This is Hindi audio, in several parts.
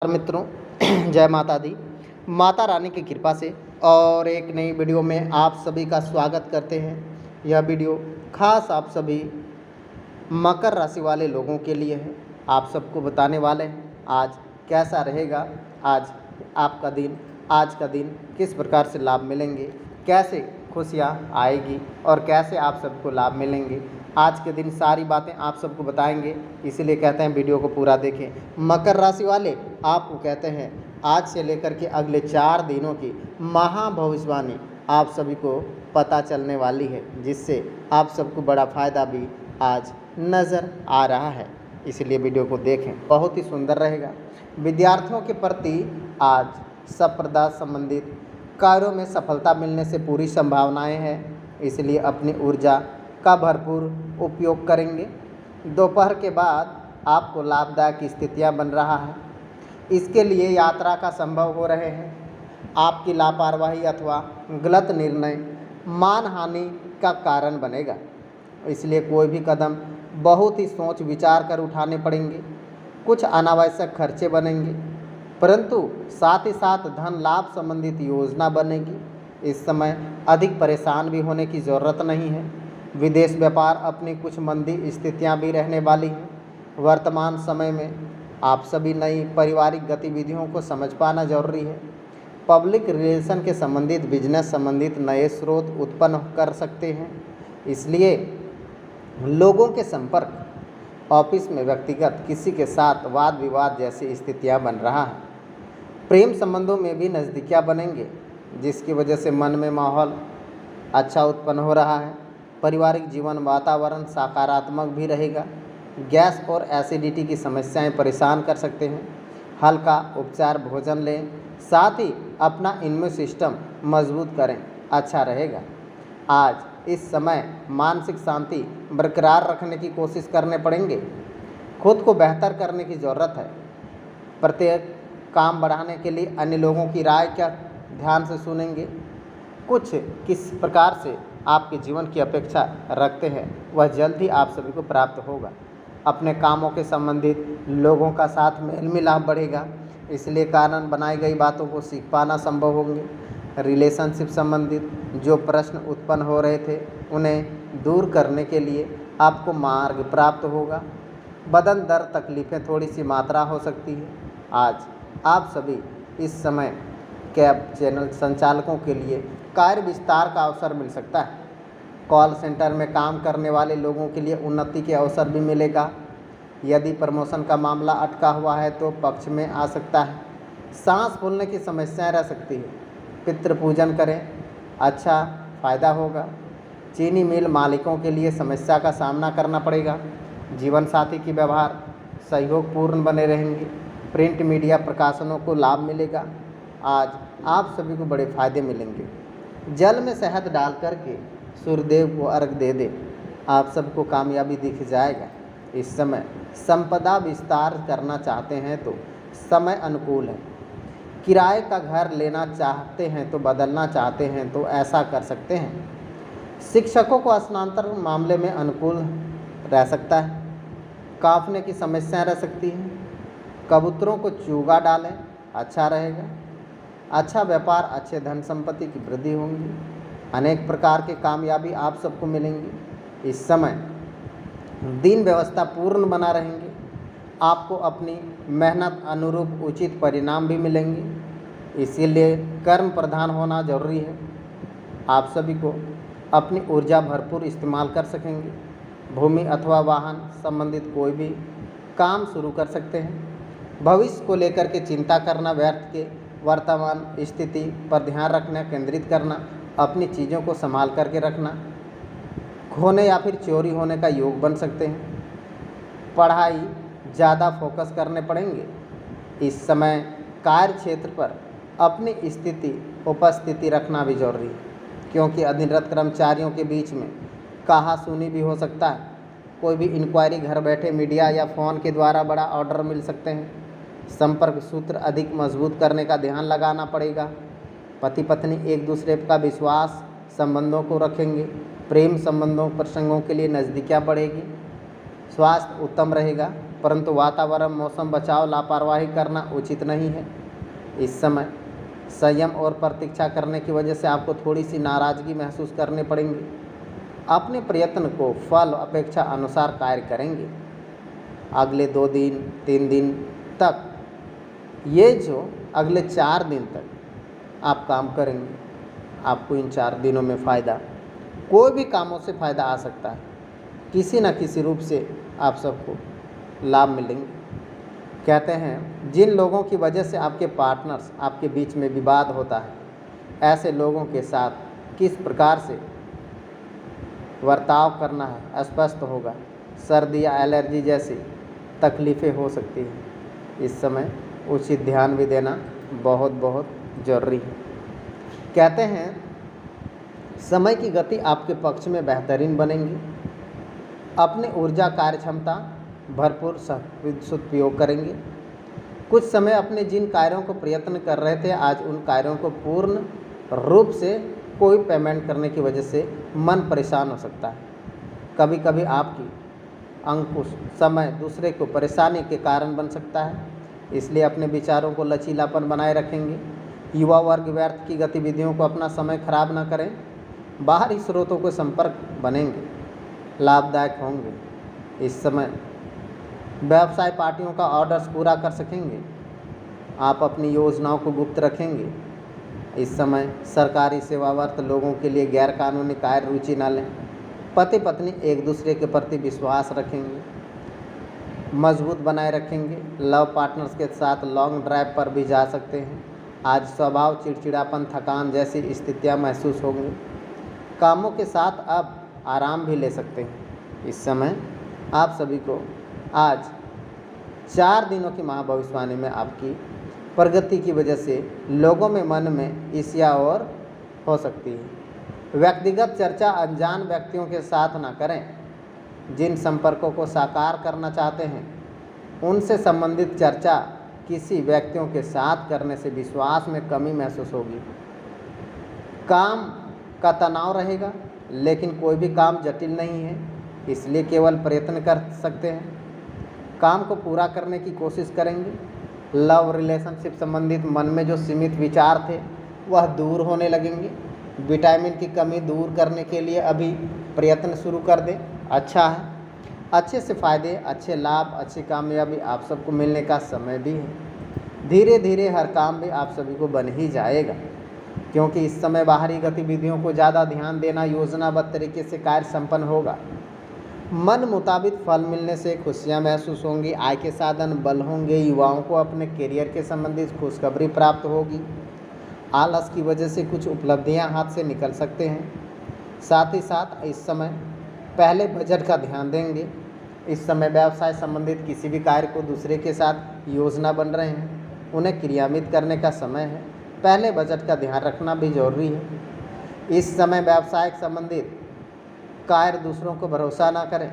मित्रों जय माता दी। माता रानी की कृपा से और एक नई वीडियो में आप सभी का स्वागत करते हैं। यह वीडियो खास आप सभी मकर राशि वाले लोगों के लिए है। आप सबको बताने वाले हैं आज कैसा रहेगा, आज आपका दिन, आज का दिन किस प्रकार से लाभ मिलेंगे, कैसे खुशियाँ आएगी और कैसे आप सबको लाभ मिलेंगे। आज के दिन सारी बातें आप सबको बताएंगे, इसीलिए कहते हैं वीडियो को पूरा देखें। मकर राशि वाले आपको कहते हैं आज से लेकर के अगले 4 दिनों की महाभविष्यवाणी आप सभी को पता चलने वाली है, जिससे आप सबको बड़ा फ़ायदा भी आज नज़र आ रहा है। इसलिए वीडियो को देखें, बहुत ही सुंदर रहेगा। विद्यार्थियों के प्रति आज संप्रदाय संबंधित कार्यों में सफलता मिलने से पूरी संभावनाएं हैं, इसलिए अपनी ऊर्जा का भरपूर उपयोग करेंगे। दोपहर के बाद आपको लाभदायक स्थितियां बन रहा है, इसके लिए यात्रा का संभव हो रहे हैं। आपकी लापरवाही अथवा गलत निर्णय मानहानि का कारण बनेगा, इसलिए कोई भी कदम बहुत ही सोच विचार कर उठाने पड़ेंगे। कुछ अनावश्यक खर्चे बनेंगे, परंतु साथ ही साथ धन लाभ संबंधित योजना बनेगी। इस समय अधिक परेशान भी होने की ज़रूरत नहीं है। विदेश व्यापार अपनी कुछ मंदी स्थितियां भी रहने वाली हैं। वर्तमान समय में आप सभी नई पारिवारिक गतिविधियों को समझ पाना जरूरी है। पब्लिक रिलेशन के संबंधित बिजनेस संबंधित नए स्रोत उत्पन्न कर सकते हैं, इसलिए लोगों के संपर्क, ऑफिस में व्यक्तिगत किसी के साथ वाद विवाद जैसी स्थितियां बन रहा है। प्रेम संबंधों में भी नज़दीकियां बनेंगे, जिसकी वजह से मन में माहौल अच्छा उत्पन्न हो रहा है। पारिवारिक जीवन वातावरण सकारात्मक भी रहेगा। गैस और एसिडिटी की समस्याएं परेशान कर सकते हैं। हल्का उपचार भोजन लें, साथ ही अपना इम्यून सिस्टम मजबूत करें, अच्छा रहेगा। आज इस समय मानसिक शांति बरकरार रखने की कोशिश करने पड़ेंगे। खुद को बेहतर करने की ज़रूरत है। प्रत्येक काम बढ़ाने के लिए अन्य लोगों की राय क्या ध्यान से सुनेंगे। कुछ किस प्रकार से आपके जीवन की अपेक्षा रखते हैं, वह जल्द ही आप सभी को प्राप्त होगा। अपने कामों के संबंधित लोगों का साथ मेल मिलाप बढ़ेगा, इसलिए कारण बनाई गई बातों को सीख पाना संभव होंगे। रिलेशनशिप संबंधित जो प्रश्न उत्पन्न हो रहे थे, उन्हें दूर करने के लिए आपको मार्ग प्राप्त होगा। बदन दर्द तकलीफ़ें थोड़ी सी मात्रा हो सकती है। आज आप सभी इस समय कैब चैनल संचालकों के लिए कार्य विस्तार का अवसर मिल सकता है। कॉल सेंटर में काम करने वाले लोगों के लिए उन्नति के अवसर भी मिलेगा। यदि प्रमोशन का मामला अटका हुआ है तो पक्ष में आ सकता है। सांस फूलने की समस्याएं रह सकती है। पितृ पूजन करें, अच्छा फ़ायदा होगा। चीनी मिल मालिकों के लिए समस्या का सामना करना पड़ेगा। जीवन साथी की व्यवहार सहयोगपूर्ण बने रहेंगे। प्रिंट मीडिया प्रकाशनों को लाभ मिलेगा। आज आप सभी को बड़े फायदे मिलेंगे। जल में शहद डाल करके सूर्यदेव को अर्घ दे दें, आप सबको कामयाबी दिख जाएगा। इस समय संपदा विस्तार करना चाहते हैं तो समय अनुकूल है। किराए का घर लेना चाहते हैं तो बदलना चाहते हैं तो ऐसा कर सकते हैं। शिक्षकों को स्थानांतरण मामले में अनुकूल रह सकता है। कांपने की समस्याएं रह सकती हैं। कबूतरों को चूगा डालें, अच्छा रहेगा। अच्छा व्यापार, अच्छे धन संपत्ति की वृद्धि होंगी। अनेक प्रकार के कामयाबी आप सबको मिलेंगी। इस समय दिन व्यवस्था पूर्ण बना रहेंगे। आपको अपनी मेहनत अनुरूप उचित परिणाम भी मिलेंगे, इसीलिए कर्म प्रधान होना जरूरी है। आप सभी को अपनी ऊर्जा भरपूर इस्तेमाल कर सकेंगे। भूमि अथवा वाहन संबंधित कोई भी काम शुरू कर सकते हैं। भविष्य को लेकर के चिंता करना व्यर्थ के वर्तमान स्थिति पर ध्यान रखना, केंद्रित करना, अपनी चीज़ों को संभाल करके रखना। खोने या फिर चोरी होने का योग बन सकते हैं। पढ़ाई ज़्यादा फोकस करने पड़ेंगे। इस समय कार्य क्षेत्र पर अपनी उपस्थिति रखना भी जरूरी है, क्योंकि अधीनस्थ कर्मचारियों के बीच में कहा-सुनी भी हो सकता है। कोई भी इंक्वायरी घर बैठे मीडिया या फ़ोन के द्वारा बड़ा ऑर्डर मिल सकते हैं। संपर्क सूत्र अधिक मजबूत करने का ध्यान लगाना पड़ेगा। पति पत्नी एक दूसरे का विश्वास संबंधों को रखेंगे। प्रेम संबंधों प्रसंगों के लिए नज़दीकियाँ बढ़ेगी। स्वास्थ्य उत्तम रहेगा। परंतु वातावरण मौसम बचाव लापरवाही करना उचित नहीं है। इस समय संयम और प्रतीक्षा करने की वजह से आपको थोड़ी सी नाराज़गी महसूस करनी पड़ेगी। अपने प्रयत्न को फल अपेक्षा अनुसार कार्य करेंगे। अगले 2 दिन 3 दिन तक, ये जो अगले 4 दिन तक आप काम करेंगे, आपको इन 4 दिनों में फ़ायदा, कोई भी कामों से फ़ायदा आ सकता है। किसी न किसी रूप से आप सबको लाभ मिलेंगे। कहते हैं जिन लोगों की वजह से आपके पार्टनर्स आपके बीच में विवाद होता है, ऐसे लोगों के साथ किस प्रकार से बर्ताव करना है स्पष्ट होगा। सर्दी या एलर्जी जैसी तकलीफ़ें हो सकती हैं। इस समय उचित ध्यान भी देना बहुत बहुत ज़रूरी है। कहते हैं समय की गति आपके पक्ष में बेहतरीन बनेंगी। अपने ऊर्जा कार्य क्षमता भरपूर सदुपयोग करेंगे। कुछ समय अपने जिन कार्यों को प्रयत्न कर रहे थे, आज उन कार्यों को पूर्ण रूप से कोई पेमेंट करने की वजह से मन परेशान हो सकता है। कभी कभी आपकी अंकुश समय दूसरे को परेशानी के कारण बन सकता है, इसलिए अपने विचारों को लचीलापन बनाए रखेंगे। युवा वर्ग व्यर्थ की गतिविधियों को अपना समय खराब न करें। बाहरी स्रोतों के संपर्क बनेंगे, लाभदायक होंगे। इस समय व्यवसाय पार्टियों का ऑर्डर्स पूरा कर सकेंगे। आप अपनी योजनाओं को गुप्त रखेंगे। इस समय सरकारी सेवारत लोगों के लिए गैरकानूनी कार्य रुचि न लें। पति पत्नी एक दूसरे के प्रति विश्वास रखेंगे, मजबूत बनाए रखेंगे। लव पार्टनर्स के साथ लॉन्ग ड्राइव पर भी जा सकते हैं। आज स्वभाव चिड़चिड़ापन, थकान जैसी स्थितियां महसूस होंगी। कामों के साथ अब आराम भी ले सकते हैं। इस समय आप सभी को आज 4 दिनों की महाभविष्यवाणी में आपकी प्रगति की वजह से लोगों में मन में ईर्ष्या और हो सकती है। व्यक्तिगत चर्चा अनजान व्यक्तियों के साथ ना करें। जिन संपर्कों को साकार करना चाहते हैं, उनसे संबंधित चर्चा किसी व्यक्तियों के साथ करने से विश्वास में कमी महसूस होगी। काम का तनाव रहेगा, लेकिन कोई भी काम जटिल नहीं है, इसलिए केवल प्रयत्न कर सकते हैं। काम को पूरा करने की कोशिश करेंगे। लव रिलेशनशिप संबंधित मन में जो सीमित विचार थे वह दूर होने लगेंगे। विटामिन की कमी दूर करने के लिए अभी प्रयत्न शुरू कर दें, अच्छा है। अच्छे से फ़ायदे, अच्छे लाभ, अच्छी कामयाबी आप सबको मिलने का समय भी है। धीरे धीरे हर काम भी आप सभी को बन ही जाएगा, क्योंकि इस समय बाहरी गतिविधियों को ज़्यादा ध्यान देना, योजनाबद्ध तरीके से कार्य संपन्न होगा। मन मुताबिक फल मिलने से खुशियां महसूस होंगी। आय के साधन बल होंगे। युवाओं को अपने करियर के संबंधित खुशखबरी प्राप्त होगी। आलस की वजह से कुछ उपलब्धियां हाथ से निकल सकते हैं। साथ ही साथ इस समय पहले बजट का ध्यान देंगे। इस समय व्यवसाय संबंधित किसी भी कार्य को दूसरे के साथ योजना बन रहे हैं, उन्हें क्रियान्वित करने का समय है। पहले बजट का ध्यान रखना भी जरूरी है। इस समय व्यवसाय संबंधित कार्य दूसरों को भरोसा ना करें,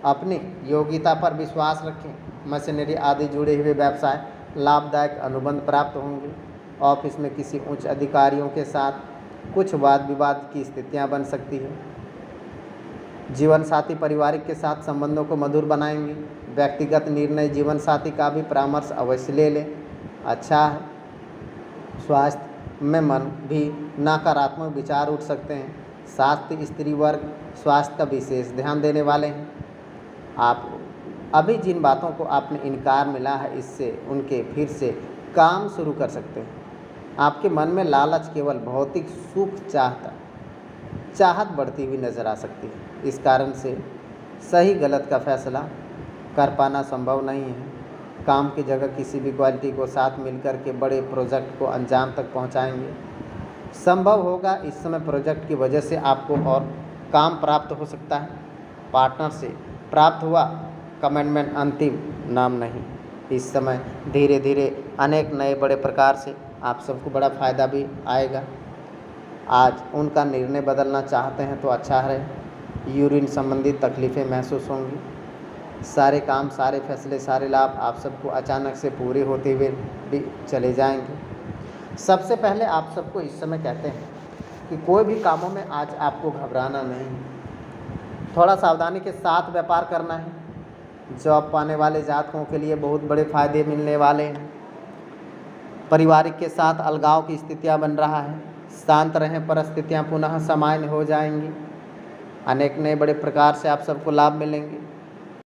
अपनी योग्यता पर विश्वास रखें। मशीनरी आदि जुड़े हुए व्यवसाय लाभदायक अनुबंध प्राप्त होंगे। ऑफिस में किसी उच्च अधिकारियों के साथ कुछ वाद विवाद की स्थितियां बन सकती है। जीवन साथी पारिवारिक के साथ संबंधों को मधुर बनाएंगे। व्यक्तिगत निर्णय, जीवन साथी का भी परामर्श अवश्य ले लें, अच्छा है। स्वास्थ्य में मन भी नकारात्मक विचार उठ सकते हैं। शास्त्री स्त्री वर्ग स्वास्थ्य का विशेष ध्यान देने वाले हैं। आप अभी जिन बातों को आपने इनकार मिला है, इससे उनके फिर से काम शुरू कर सकते हैं। आपके मन में लालच, केवल भौतिक सुख चाहत बढ़ती हुई नजर आ सकती है। इस कारण से सही गलत का फैसला कर पाना संभव नहीं है। काम की जगह किसी भी क्वालिटी को साथ मिलकर के बड़े प्रोजेक्ट को अंजाम तक पहुंचाएंगे। संभव होगा इस समय प्रोजेक्ट की वजह से आपको और काम प्राप्त हो सकता है। पार्टनर से प्राप्त हुआ कमिटमेंट अंतिम नाम नहीं। इस समय धीरे धीरे अनेक नए बड़े प्रकार से आप सबको बड़ा फ़ायदा भी आएगा। आज उनका निर्णय बदलना चाहते हैं तो अच्छा है। यूरिन संबंधित तकलीफ़ें महसूस होंगी। सारे काम, सारे फैसले, सारे लाभ आप सबको अचानक से पूरे होते हुए भी चले जाएंगे। सबसे पहले आप सबको इस समय कहते हैं कि कोई भी कामों में आज आपको घबराना नहीं, थोड़ा सावधानी के साथ व्यापार करना है। जॉब पाने वाले जातकों के लिए बहुत बड़े फायदे मिलने वाले हैं। पारिवारिक के साथ अलगाव की स्थितियां बन रहा है। शांत रहें, परिस्थितियां पुनः सामान्य हो जाएंगी। अनेक नए बड़े प्रकार से आप सबको लाभ मिलेंगे।